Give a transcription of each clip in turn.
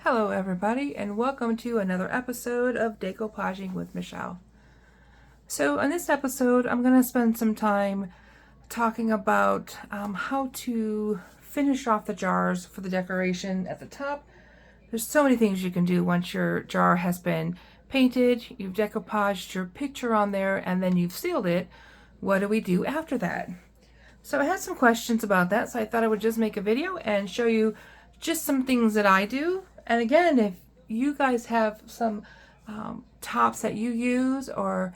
Hello everybody and welcome to another episode of Decoupaging with Michelle. So in this episode I'm going to spend some time talking about how to finish off the jars for the decoration at the top. There's so many things you can do once your jar has been painted, you've decoupaged your picture on there, and then you've sealed it. What do we do after that? So I had some questions about that, so I thought I would just make a video and show you just some things that I do. And again, if you guys have some tops that you use or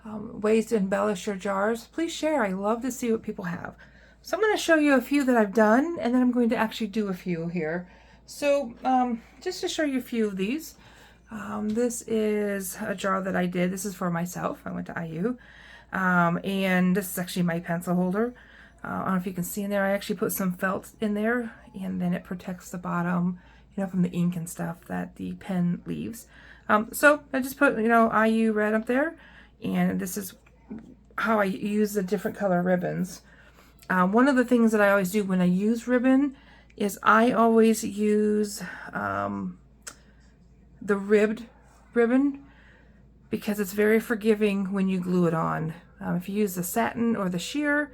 ways to embellish your jars, please share. I love to see what people have. So I'm going to show you a few that I've done, and then I'm going to actually do a few here. So just to show you a few of these, this is a jar that I did. This is for myself. I went to IU. And this is actually my pencil holder. I don't know if you can see in there, I actually put some felt in there, and then it protects the bottom, from the ink and stuff that the pen leaves. So I just put, IU red up there, and this is how I use the different color ribbons. One of the things that I always do when I use ribbon is I always use the ribbed ribbon because it's very forgiving when you glue it on. If you use the satin or the sheer,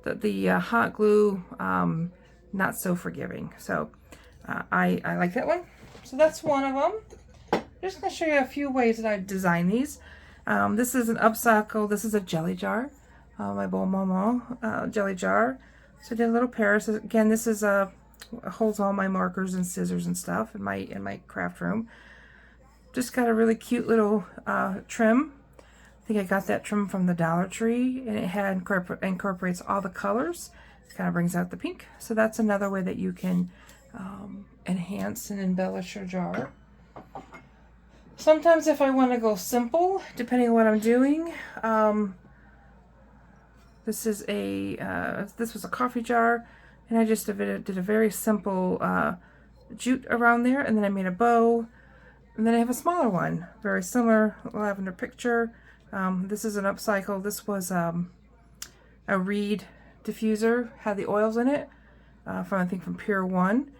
the hot glue, not so forgiving. So I like that one. So that's one of them. I'm just going to show you a few ways that I've designed these. This is an upcycle. This is a jelly jar, my Bon Maman jelly jar. So I did a little pair. So again, this is holds all my markers and scissors and stuff in my craft room. Just got a really cute little trim. I think I got that trim from the Dollar Tree, and it incorporates all the colors. It kind of brings out the pink. So that's another way that you can enhance and embellish your jar. Sometimes if I want to go simple, depending on what I'm doing, this was a coffee jar, and I just did a very simple jute around there, and then I made a bow, and then I have a smaller one, very similar lavender picture. This is an upcycle. This was a reed diffuser, had the oils in it, from Pier 1.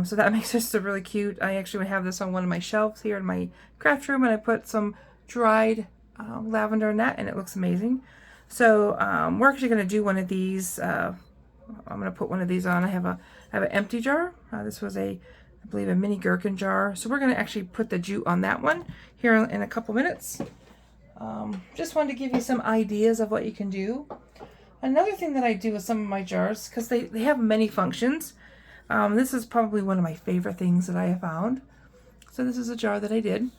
So that makes this really cute. I actually have this on one of my shelves here in my craft room, and I put some dried lavender in that, and it looks amazing. So we're actually going to do one of these. I'm going to put one of these on. I have an empty jar. This was I believe a mini gherkin jar. So we're going to actually put the jute on that one here in a couple minutes. Just wanted to give you some ideas of what you can do. Another thing that I do with some of my jars, because they have many functions. This is probably one of my favorite things that I have found. So this is a jar that I did.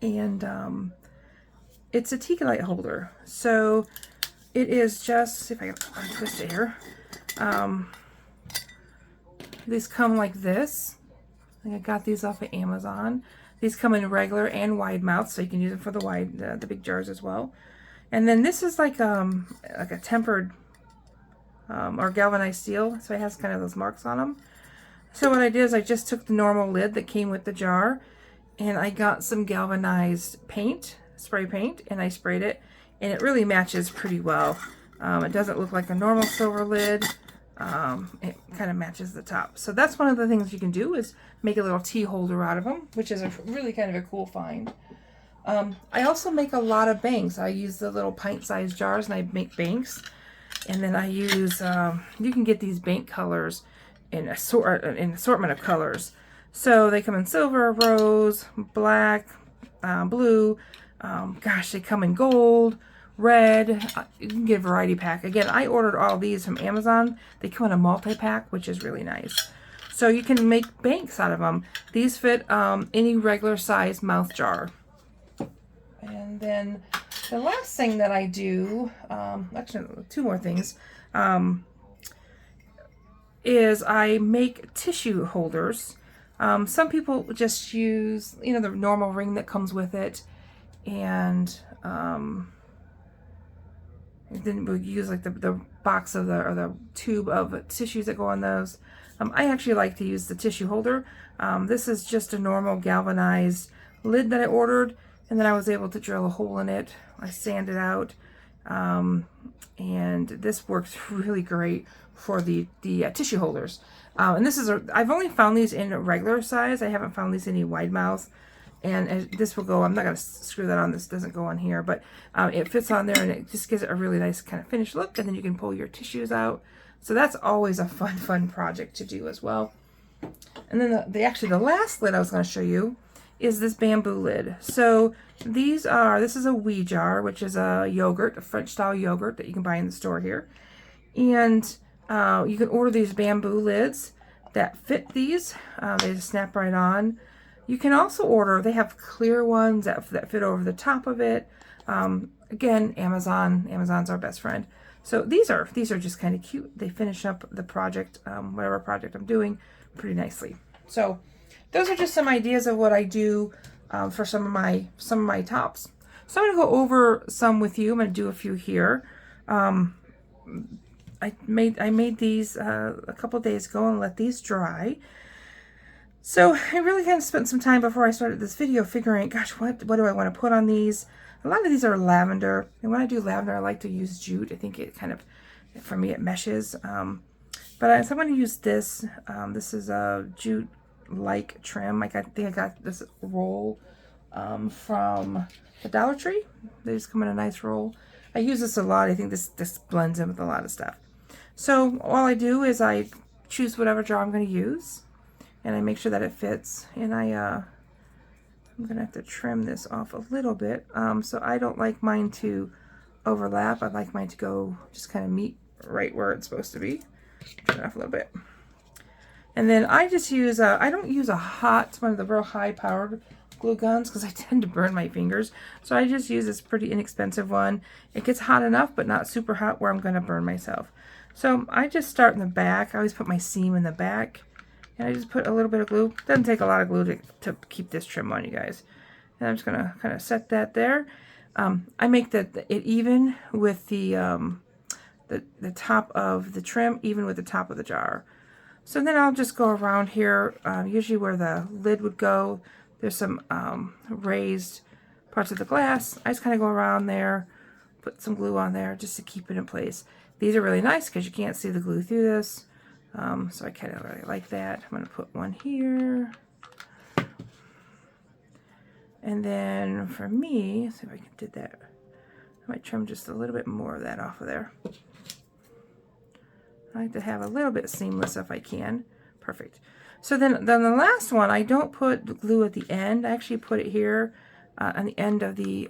And it's a tiki light holder. So it is just, see if I can twist it here. These come like this. I think I got these off of Amazon. These come in regular and wide mouth, so you can use them for the big jars as well. And then this is like a tempered or galvanized steel, so it has kind of those marks on them. So what I did is I just took the normal lid that came with the jar, and I got some galvanized paint, spray paint, and I sprayed it, and it really matches pretty well. It doesn't look like a normal silver lid. It kind of matches the top. So that's one of the things you can do is make a little tea holder out of them, which is a really kind of a cool find. I also make a lot of banks. I use the little pint-sized jars, and I make banks. And then I use, you can get these bank colors in an assortment of colors. So they come in silver, rose, black, blue. Gosh, they come in gold, red. You can get a variety pack. Again, I ordered all these from Amazon. They come in a multi-pack, which is really nice. So you can make banks out of them. These fit any regular size mouth jar. And then the last thing that I do, actually two more things, is I make tissue holders. Some people just use, the normal ring that comes with it, and then we use like the box of or the tube of tissues that go on those. I actually like to use the tissue holder. This is just a normal galvanized lid that I ordered, and then I was able to drill a hole in it. I sanded out, and this works really great for the tissue holders. And this is I've only found these in regular size. I haven't found these in any wide mouth. And this will go, I'm not going to screw that on, this doesn't go on here, but it fits on there and it just gives it a really nice kind of finished look, and then you can pull your tissues out. So that's always a fun project to do as well. And then the last lid I was going to show you is this bamboo lid. So this is a wee jar, which is a yogurt, a French style yogurt that you can buy in the store here. And you can order these bamboo lids that fit these. They just snap right on. You can also order, they have clear ones that fit over the top of it. Again, Amazon's our best friend. So these are just kind of cute. They finish up the project, whatever project I'm doing, pretty nicely. So those are just some ideas of what I do for some of my tops. So I'm going to go over some with you. I'm going to do a few here. I made these a couple days ago and let these dry. So I really kind of spent some time before I started this video figuring, gosh, what do I want to put on these? A lot of these are lavender, and when I do lavender, I like to use jute. I think it kind of, for me, it meshes. So I'm going to use this. This is a jute-like trim. I think I got this roll from the Dollar Tree. They just come in a nice roll. I use this a lot. I think this blends in with a lot of stuff. So all I do is I choose whatever jar I'm going to use, and I make sure that it fits. And I'm going to have to trim this off a little bit. So I don't like mine to overlap. I like mine to go just kind of meet right where it's supposed to be. Turn it off a little bit. And then I just use, I don't use one of the real high powered glue guns because I tend to burn my fingers. So I just use this pretty inexpensive one. It gets hot enough, but not super hot where I'm going to burn myself. So I just start in the back. I always put my seam in the back. And I just put a little bit of glue. Doesn't take a lot of glue to keep this trim on, you guys. And I'm just going to kind of set that there. I make it even with the top of the trim, even with the top of the jar. So then I'll just go around here, usually where the lid would go. There's some raised parts of the glass. I just kind of go around there, put some glue on there just to keep it in place. These are really nice because you can't see the glue through this. So I kind of really like that. I'm going to put one here. And then for me, let's see if I did that. I might trim just a little bit more of that off of there. I like to have a little bit seamless if I can. Perfect. So then the last one, I don't put the glue at the end. I actually put it here on the end of the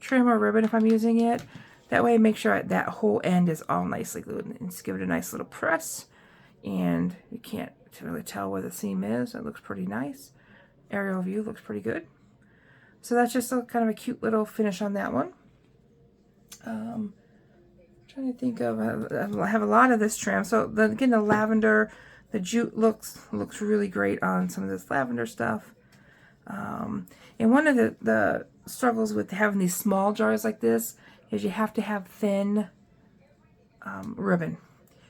trim or ribbon if I'm using it. That way I make sure that whole end is all nicely glued, and just give it a nice little press. And you can't really tell where the seam is. It looks pretty nice. Aerial view looks pretty good. So that's just a kind of a cute little finish on that one. Trying to think of, I have a lot of this trim. So again, the lavender, the jute looks really great on some of this lavender stuff. And one of the struggles with having these small jars like this is you have to have thin ribbon.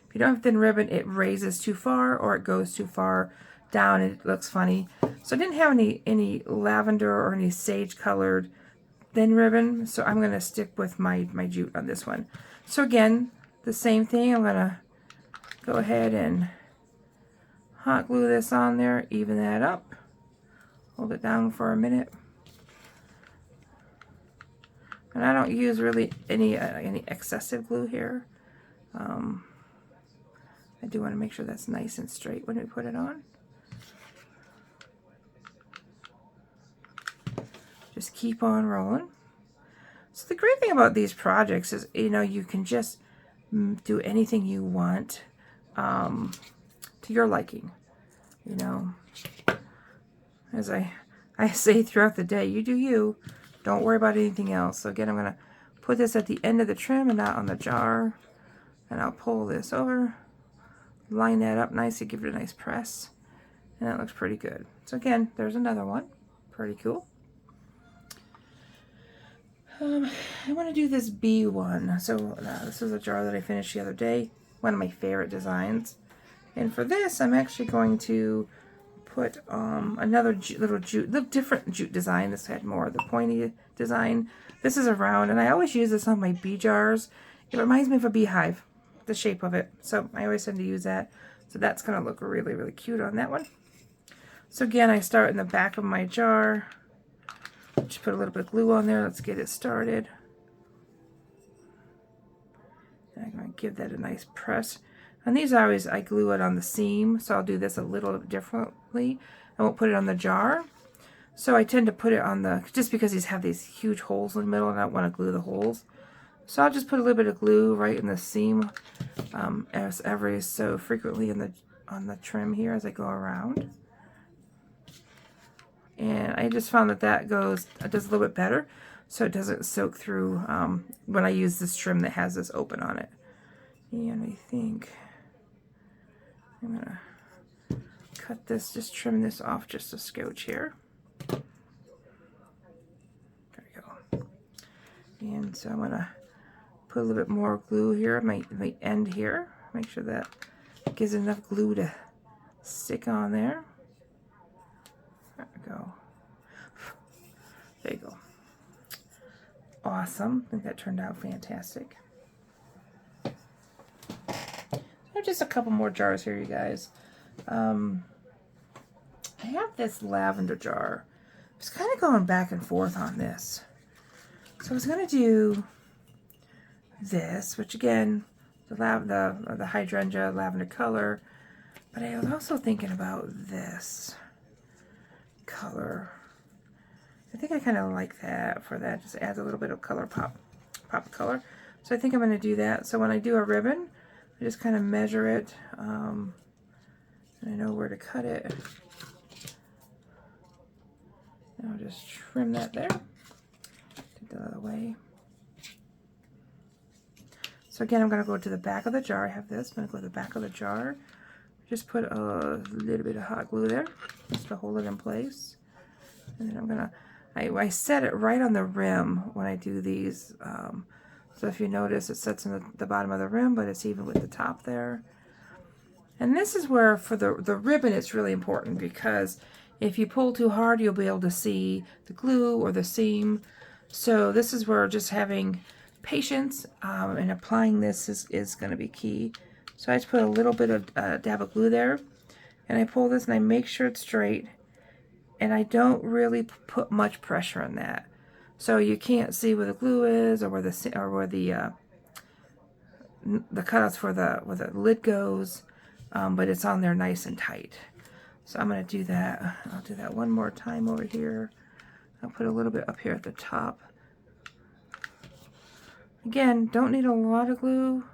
If you don't have thin ribbon, it raises too far or it goes too far down and it looks funny. So I didn't have any lavender or any sage colored thin ribbon, so I'm going to stick with my jute on this one. So again, the same thing. I'm going to go ahead and hot glue this on there, even that up, hold it down for a minute. And I don't use really any excessive glue here. I do want to make sure that's nice and straight when we put it on. Just keep on rolling. So the great thing about these projects is, you can just do anything you want to your liking. As I say throughout the day, you do you. Don't worry about anything else. So again, I'm going to put this at the end of the trim and not on the jar. And I'll pull this over, line that up nicely, give it a nice press. And that looks pretty good. So again, there's another one. Pretty cool. I want to do this bee one. So this is a jar that I finished the other day. One of my favorite designs. And for this, I'm actually going to put another little different jute design. This had more of the pointy design. This is a round, and I always use this on my bee jars. It reminds me of a beehive. the shape of it. So I always tend to use that. So that's going to look really, really cute on that one. So again, I start in the back of my jar. Just put a little bit of glue on there. Let's get it started. And I'm going to give that a nice press. And these I glue it on the seam, so I'll do this a little differently. I won't put it on the jar. So I tend to put it on the, just because these have these huge holes in the middle and I don't want to glue the holes. So I'll just put a little bit of glue right in the seam as every so frequently on the trim here as I go around. And I just found that does a little bit better, so it doesn't soak through when I use this trim that has this open on it. And I think I'm going to cut this, just trim this off just a scotch here. There we go. And so I'm going to put a little bit more glue here at my end here. Make sure that gives enough glue to stick on there. There we go. There you go. Awesome. I think that turned out fantastic. So just a couple more jars here, you guys. I have this lavender jar. I was kind of going back and forth on this. So I was going to do this, which again, the hydrangea lavender color, but I was also thinking about this color. I think I kind of like that for that. Just adds a little bit of color, pop of color. So I think I'm going to do that. So when I do a ribbon, I just kind of measure it, and I know where to cut it. And I'll just trim that there. Take that out of the way. So again, I'm going to go to the back of the jar. I have this. I'm going to go to the back of the jar. Just put a little bit of hot glue there, just to hold it in place. And then I'm going to, I set it right on the rim when I do these. So if you notice, it sets in the bottom of the rim, but it's even with the top there. And this is where, for the ribbon, it's really important, because if you pull too hard, you'll be able to see the glue or the seam. So this is where just having patience and applying this is going to be key. So I just put a little bit of dab of glue there, and I pull this and I make sure it's straight, and I don't really put much pressure on that. So you can't see where the glue is, or where the cutouts for where the lid goes, but it's on there nice and tight. So I'm going to do that. I'll do that one more time over here. I'll put a little bit up here at the top. Again, don't need a lot of glue,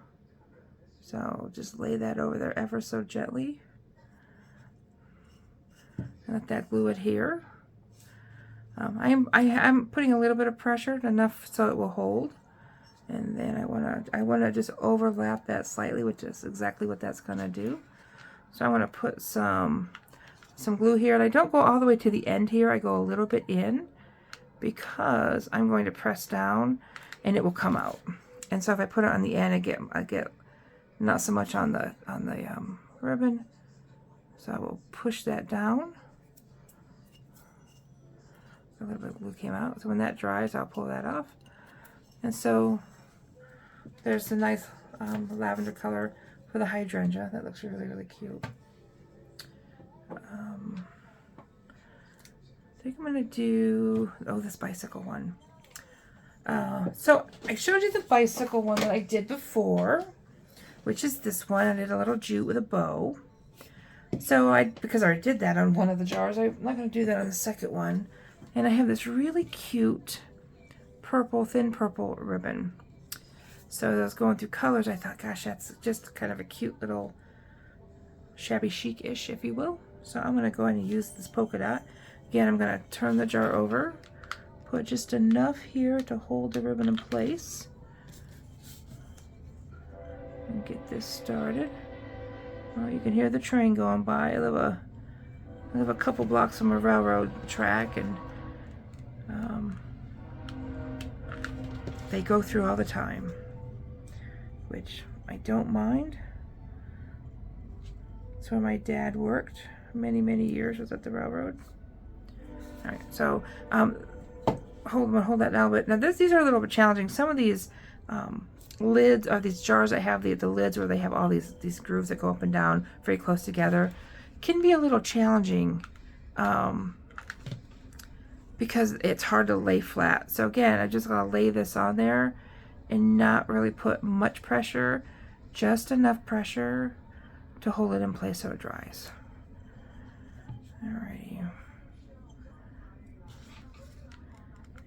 so just lay that over there ever so gently. Let that glue adhere. I'm putting a little bit of pressure, enough so it will hold, and then I wanna just overlap that slightly, which is exactly what that's gonna do. So I want to put some glue here, and I don't go all the way to the end here. I go a little bit in, because I'm going to press down and it will come out. And so if I put it on the end, I get not so much on the ribbon. So I will push that down. A little bit of glue came out. So when that dries, I'll pull that off. And so there's the nice lavender color for the hydrangea. That looks really, really cute. I think I'm going to do, this bicycle one. So I showed you the bicycle one that I did before, which is this one. I did a little jute with a bow. So because I already did that on one of the jars, I'm not going to do that on the second one. And I have this really cute purple, thin purple ribbon. So as I was going through colors, I thought, gosh, that's just kind of a cute little shabby chic-ish, if you will. So I'm going to go ahead and use this polka dot. Again, I'm going to turn the jar over, put just enough here to hold the ribbon in place, and get this started. Well, you can hear the train going by. I live a couple blocks from a railroad track, and they go through all the time, which I don't mind. That's where my dad worked many, many years, was at the railroad. All right, so hold that down a bit. Now these are a little bit challenging. Some of these lids, or these jars that have the lids where they have all these grooves that go up and down very close together, can be a little challenging because it's hard to lay flat. So again, I just gotta lay this on there and not really put much pressure, just enough pressure to hold it in place so it dries. Alrighty.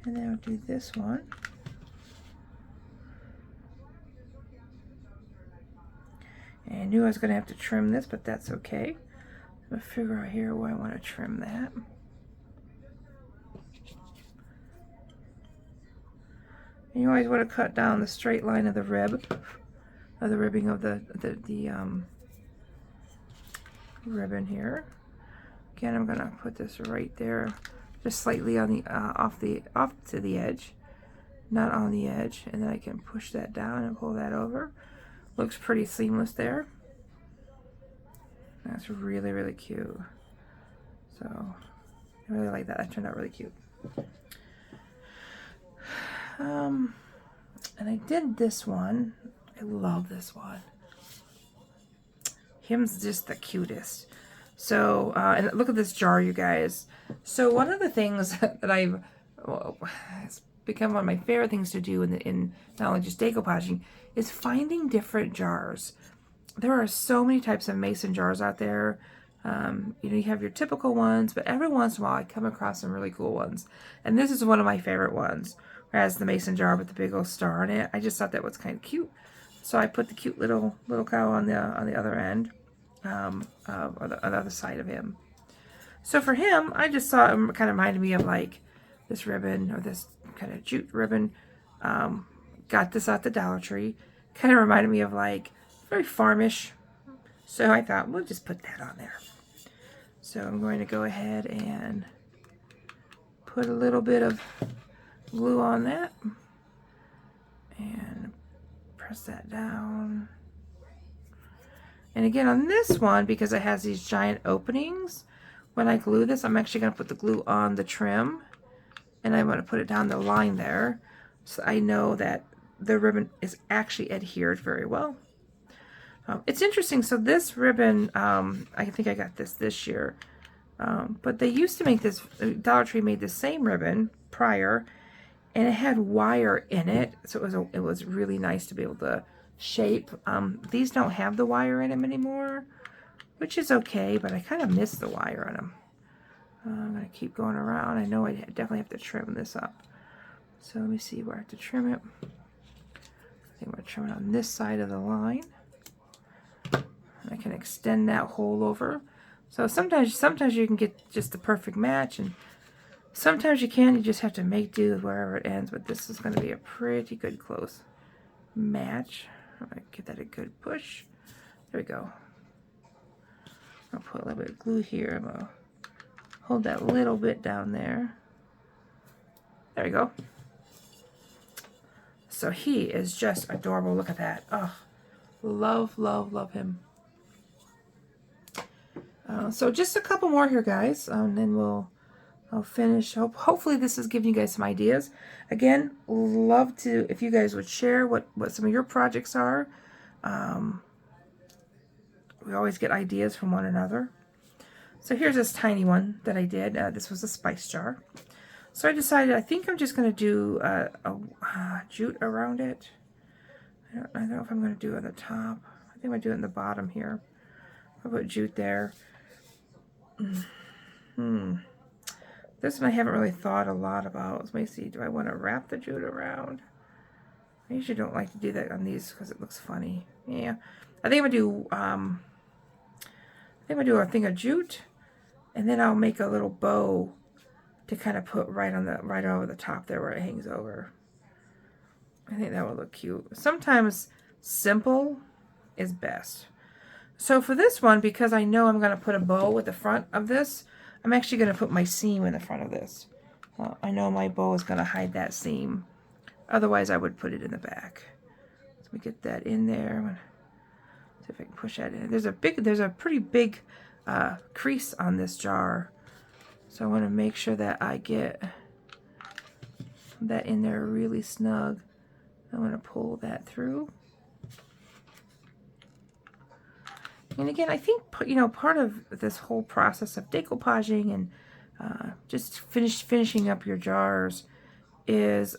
And then I'll do this one. And I knew I was going to have to trim this, but that's okay. I'm going to figure out here where I want to trim that. And you always want to cut down the straight line of the rib, of the ribbing of the ribbon here. Again, I'm going to put this right there, just slightly on the off to the edge, not on the edge, and then I can push that down and pull that over. Looks pretty seamless there. That's really, really cute. So I really like that. That turned out really cute. And I did this one. I love this one. Him's just the cutest. So, and look at this jar, you guys. So one of the things that it's become one of my favorite things to do in not only just decoupaging is finding different jars. There are so many types of mason jars out there. You know, you have your typical ones, but every once in a while I come across some really cool ones. And this is one of my favorite ones. It has the mason jar with the big old star in it. I just thought that was kind of cute. So I put the cute little cow on the other end, or on the other side of him. So for him, I just saw it kind of reminded me of like this ribbon, or this kind of jute ribbon. Got this at the Dollar Tree. Kind of reminded me of like very farmish. So I thought we'll just put that on there. So I'm going to go ahead and put a little bit of glue on that and press that down. And again on this one, because it has these giant openings, when I glue this, I'm actually going to put the glue on the trim, and I'm going to put it down the line there so I know that the ribbon is actually adhered very well. It's interesting. So this ribbon, I think I got this year, but they used to make this, Dollar Tree made the same ribbon prior, and it had wire in it, so it was really nice to be able to shape. These don't have the wire in them anymore, which is okay, but I kind of miss the wire on them. I'm going to keep going around. I know I definitely have to trim this up. So let me see where I have to trim it. I think I'm going to trim it on this side of the line. I can extend that hole over. So sometimes you can get just the perfect match, and sometimes you can. You just have to make do with wherever it ends. But this is going to be a pretty good close match. I'm going to give that a good push. There we go. I'll put a little bit of glue here. I'm going to hold that little bit down there. There we go. So he is just adorable. Look at that. Oh, love, love, love him. So just a couple more here, guys, and then I'll finish. Hopefully this is giving you guys some ideas. Again, love to, if you guys would share what some of your projects are. We always get ideas from one another. So here's this tiny one that I did. This was a spice jar. So I decided, I think I'm just going to do a jute around it. I don't know if I'm going to do it on the top. I think I'm going to do it in the bottom here. I'll put jute there. This one I haven't really thought a lot about. Let me see. Do I want to wrap the jute around? I usually don't like to do that on these because it looks funny. Yeah, I think I'm gonna do a thing of jute, and then I'll make a little bow to kind of put right over the top there where it hangs over. I think that would look cute. Sometimes simple is best. So for this one, because I know I'm going to put a bow at the front of this, I'm actually going to put my seam in the front of this. I know my bow is going to hide that seam. Otherwise, I would put it in the back. Let me get that in there. See if I can push that in. There's a pretty big crease on this jar, so I want to make sure that I get that in there really snug. I'm going to pull that through. And again, I think, you know, part of this whole process of decoupaging and just finishing up your jars is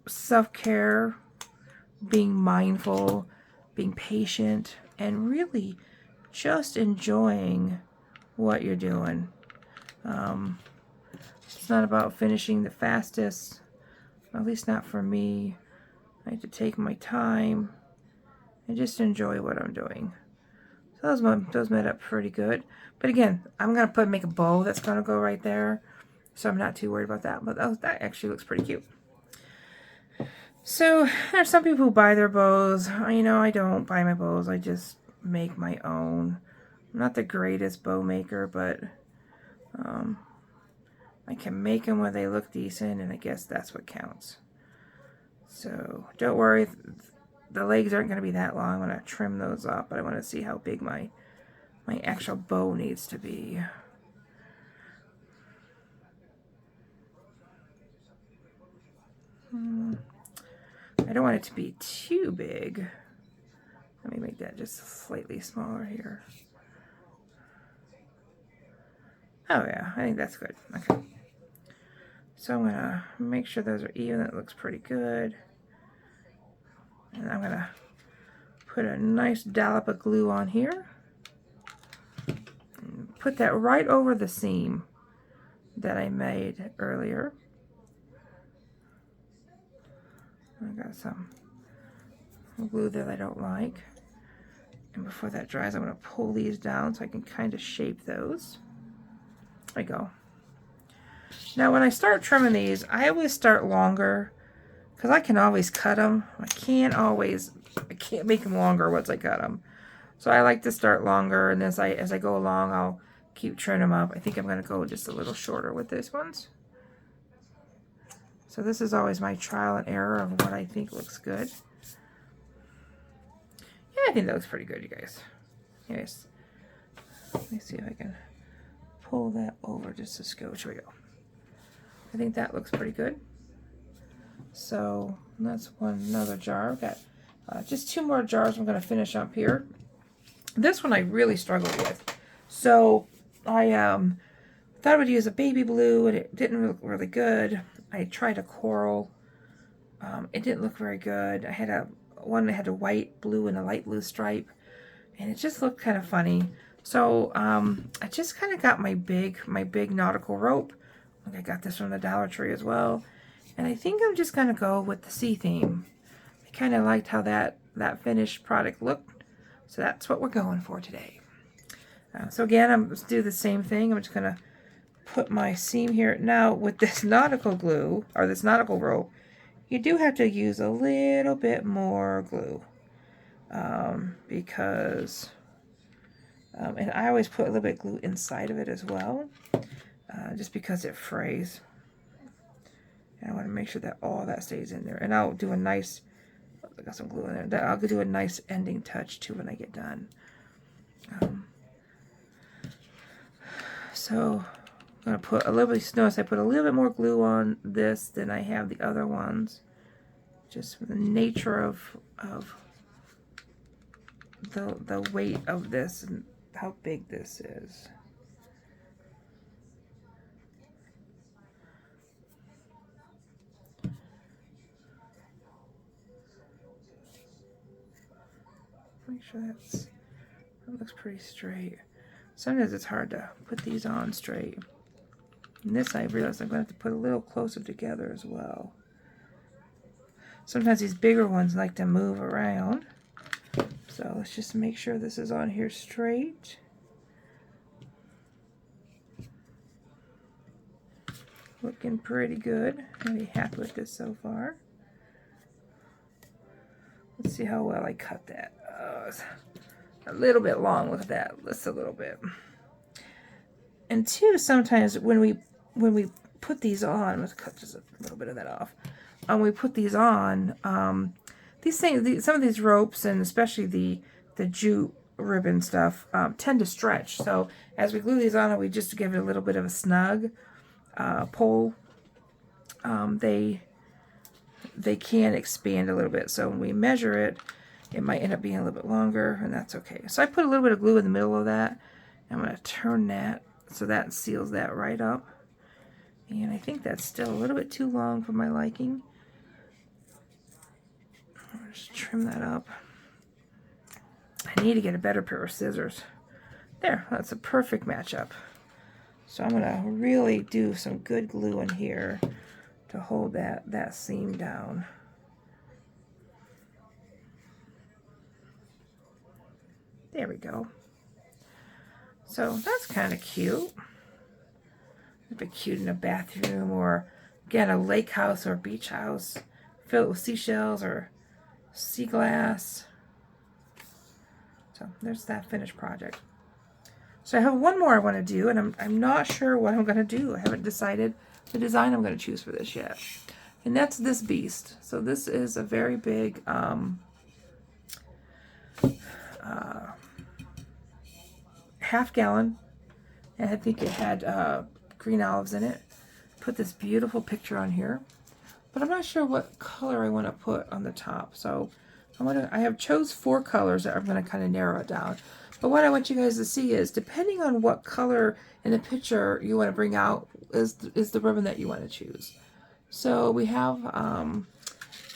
self-care, being mindful, being patient, and really just enjoying what you're doing. It's not about finishing the fastest, at least not for me. I like to take my time and just enjoy what I'm doing. So those made up pretty good. But again, I'm going to make a bow that's going to go right there. So I'm not too worried about that. But that actually looks pretty cute. So there's some people who buy their bows. You know, I don't buy my bows. I just make my own. I'm not the greatest bow maker, but I can make them where they look decent, and I guess that's what counts. So don't worry. The legs aren't going to be that long. I'm going to trim those up, but I want to see how big my actual bow needs to be. I don't want it to be too big. Let me make that just slightly smaller here. Oh yeah, I think that's good. Okay. So I'm going to make sure those are even. That looks pretty good. And I'm going to put a nice dollop of glue on here. And put that right over the seam that I made earlier. I got some glue that I don't like. And before that dries, I'm going to pull these down so I can kind of shape those. There we go. Now when I start trimming these, I always start longer because I can always cut them. I can't make them longer once I cut them. So I like to start longer, and as I go along, I'll keep trimming them up. I think I'm going to go just a little shorter with this ones. So this is always my trial and error of what I think looks good. Yeah, I think that looks pretty good, you guys. Anyways, let me see if I can pull that over just a skosh. Here we go. I think that looks pretty good. So that's another jar. I've got just 2 more jars I'm going to finish up here. This one I really struggled with. So I thought I would use a baby blue, and it didn't look really good. I tried a coral. It didn't look very good. I had one that had a white, blue, and a light blue stripe, and it just looked kind of funny. So I just kind of got my big nautical rope. I got this from the Dollar Tree as well. And I think I'm just going to go with the sea theme. I kind of liked how that finished product looked. So that's what we're going for today. So again, I'm going to do the same thing. I'm just going to put my seam here. Now with this nautical glue, or this nautical rope, you do have to use a little bit more glue. Because, and I always put a little bit of glue inside of it as well. Just because it frays. And I want to make sure that all that stays in there. And I'll do a nice, I got some glue in there. I'll do a nice ending touch too when I get done. So I'm going to put a little bit, notice I put a little bit more glue on this than I have the other ones. Just for the nature of the weight of this and how big this is. Make sure that looks pretty straight. Sometimes it's hard to put these on straight. And this I realized I'm going to have to put a little closer together as well. Sometimes these bigger ones like to move around. So let's just make sure this is on here straight. Looking pretty good. I'm really happy with this so far. Let's see how well I cut that. It's a little bit long. Look at that. Just a little bit. And two, sometimes when we put these on, let's cut just a little bit of that off. When we put these on, these things, some of these ropes, and especially the jute ribbon stuff, tend to stretch. So as we glue these on, we just give it a little bit of a snug pull. They they can expand a little bit. So when we measure it, it might end up being a little bit longer, and that's okay. So I put a little bit of glue in the middle of that. I'm going to turn that so that seals that right up. And I think that's still a little bit too long for my liking. I'll just trim that up. I need to get a better pair of scissors. There, that's a perfect matchup. So I'm going to really do some good glue in here to hold that seam down. There we go. So that's kind of cute. It'd be cute in a bathroom, or again a lake house or beach house filled with seashells or sea glass. So there's that finished project. So I have one more I want to do, and I'm not sure what I'm going to do. I haven't decided the design I'm going to choose for this yet. And that's this beast. So this is a very big half-gallon, and I think it had green olives in it. Put this beautiful picture on here, but I'm not sure what color I want to put on the top. So I have chose 4 colors that I'm going to kind of narrow it down. But what I want you guys to see is, depending on what color in the picture you want to bring out, is the ribbon that you want to choose. So we have, I'm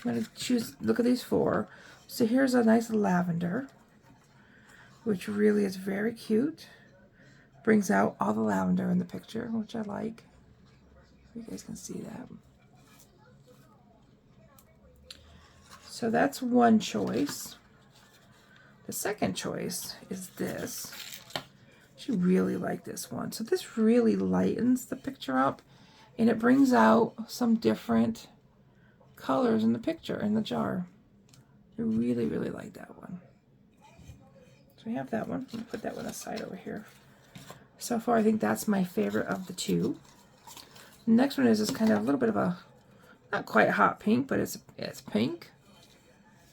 going to choose, look at these 4. So here's a nice lavender, which really is very cute. Brings out all the lavender in the picture, which I like. You guys can see that. So that's one choice. The second choice is this. I actually really like this one. So this really lightens the picture up, and it brings out some different colors in the picture, in the jar. I really, really like that one. So we have that one. I'm going to put that one aside over here. So far, I think that's my favorite of the 2. The next one is just kind of a little bit of a, not quite hot pink, but it's pink.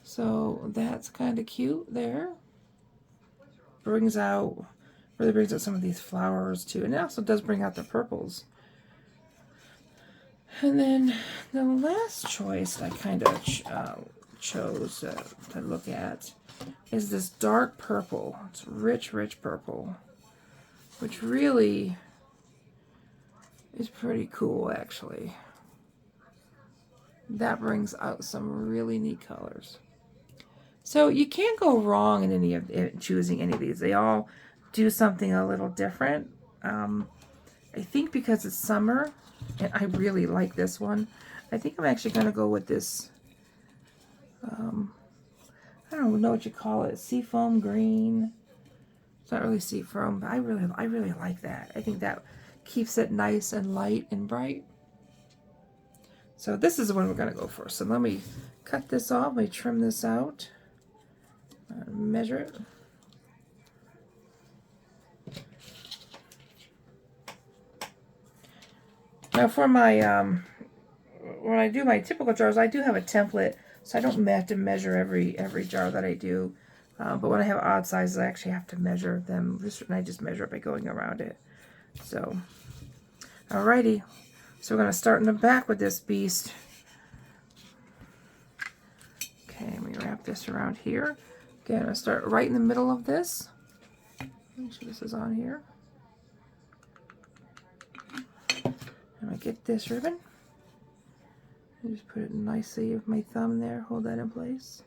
So that's kind of cute there. Really brings out some of these flowers too. And it also does bring out the purples. And then the last choice I kind of chose to look at is this dark purple. It's rich, rich purple, which really is pretty cool, actually. That brings out some really neat colors. So you can't go wrong in choosing any of these. They all do something a little different. I think because it's summer, and I really like this one, I think I'm actually going to go with this, I don't know what you call it, seafoam green. It's not really seafoam, but I really like that. I think that keeps it nice and light and bright. So this is the one we're going to go for. So let me cut this off. Let me trim this out. Measure it. Now for my, when I do my typical jars, I do have a template, so I don't have to measure every jar that I do. But when I have odd sizes, I actually have to measure them. And I just measure it by going around it. So, alrighty. So we're going to start in the back with this beast. Okay, let me wrap this around here. Okay, I'm going to start right in the middle of this. Make sure this is on here. I'm going to get this ribbon. I just put it nicely with my thumb there. Hold that in place.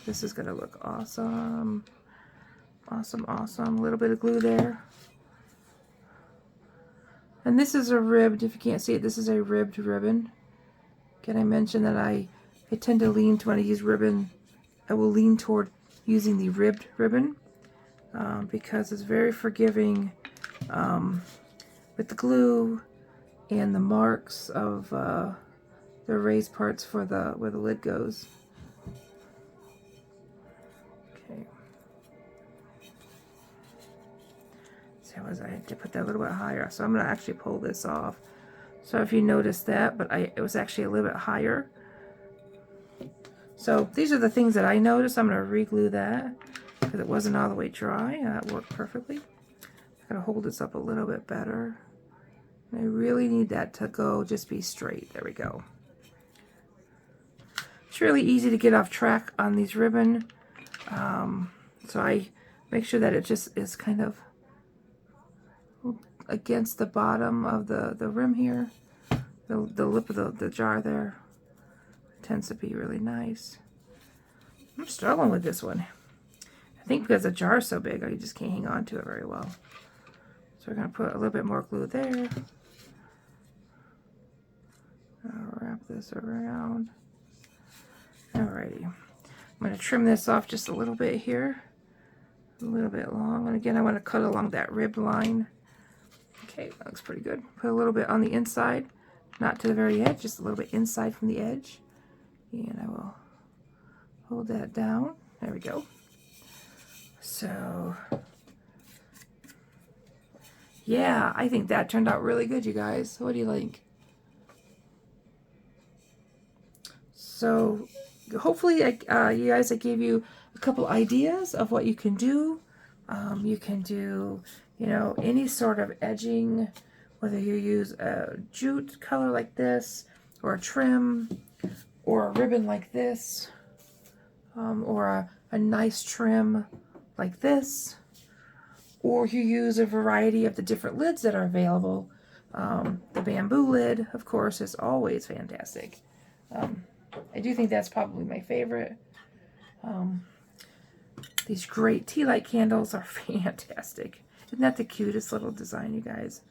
This is going to look awesome. Awesome, awesome. A little bit of glue there. And this is a ribbed, if you can't see it, this is a ribbed ribbon. Can I mention that I tend to lean to, when I use ribbon, I will lean toward using the ribbed ribbon because it's very forgiving with the glue and the marks of the raised parts for where the lid goes. Okay. So I had to put that a little bit higher, so I'm going to actually pull this off. So if you noticed that, but it was actually a little bit higher. So these are the things that I noticed. I'm going to re-glue that because it wasn't all the way dry. That worked perfectly. I'm going to hold this up a little bit better. I really need that to just be straight. There we go. It's really easy to get off track on these ribbon. So I make sure that it just is kind of against the bottom of the rim here. The lip of the jar there. It tends to be really nice. I'm struggling with this one. I think because the jar is so big, I just can't hang on to it very well. So we're going to put a little bit more glue there. I'll wrap this around. Alrighty. I'm going to trim this off just a little bit here. A little bit long. And again, I want to cut along that rib line. Okay, that looks pretty good. Put a little bit on the inside. Not to the very edge, just a little bit inside from the edge. And I will hold that down. There we go. So, yeah, I think that turned out really good, you guys. What do you think? So, hopefully, you guys, I gave you a couple ideas of what you can do. You can do, you know, any sort of edging, whether you use a jute color like this, or a trim, or a ribbon like this, or a nice trim like this, or you use a variety of the different lids that are available. The bamboo lid, of course, is always fantastic. I do think that's probably my favorite. These great tea light candles are fantastic. Isn't that the cutest little design, you guys?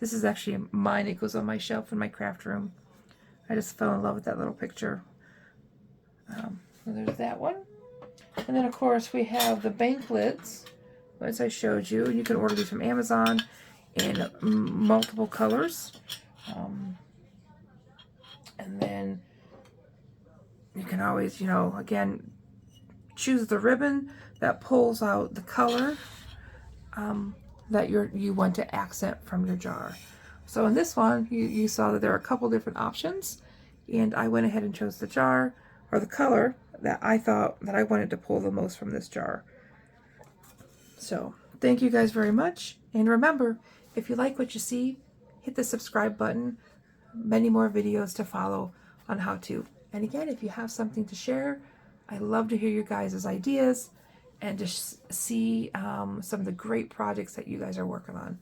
This is actually mine. It goes on my shelf in my craft room. I just fell in love with that little picture. So there's that one. And then, of course, we have the bank lids, as I showed you. You can order these from Amazon in multiple colors. And then you can always, you know, again, choose the ribbon that pulls out the color that you want to accent from your jar. So in this one, you saw that there are a couple different options, and I went ahead and chose the jar, or the color, that I thought that I wanted to pull the most from this jar. So thank you guys very much, and remember, if you like what you see, hit the subscribe button. Many more videos to follow on how to. And again, if you have something to share, I love to hear your guys' ideas and just see some of the great projects that you guys are working on.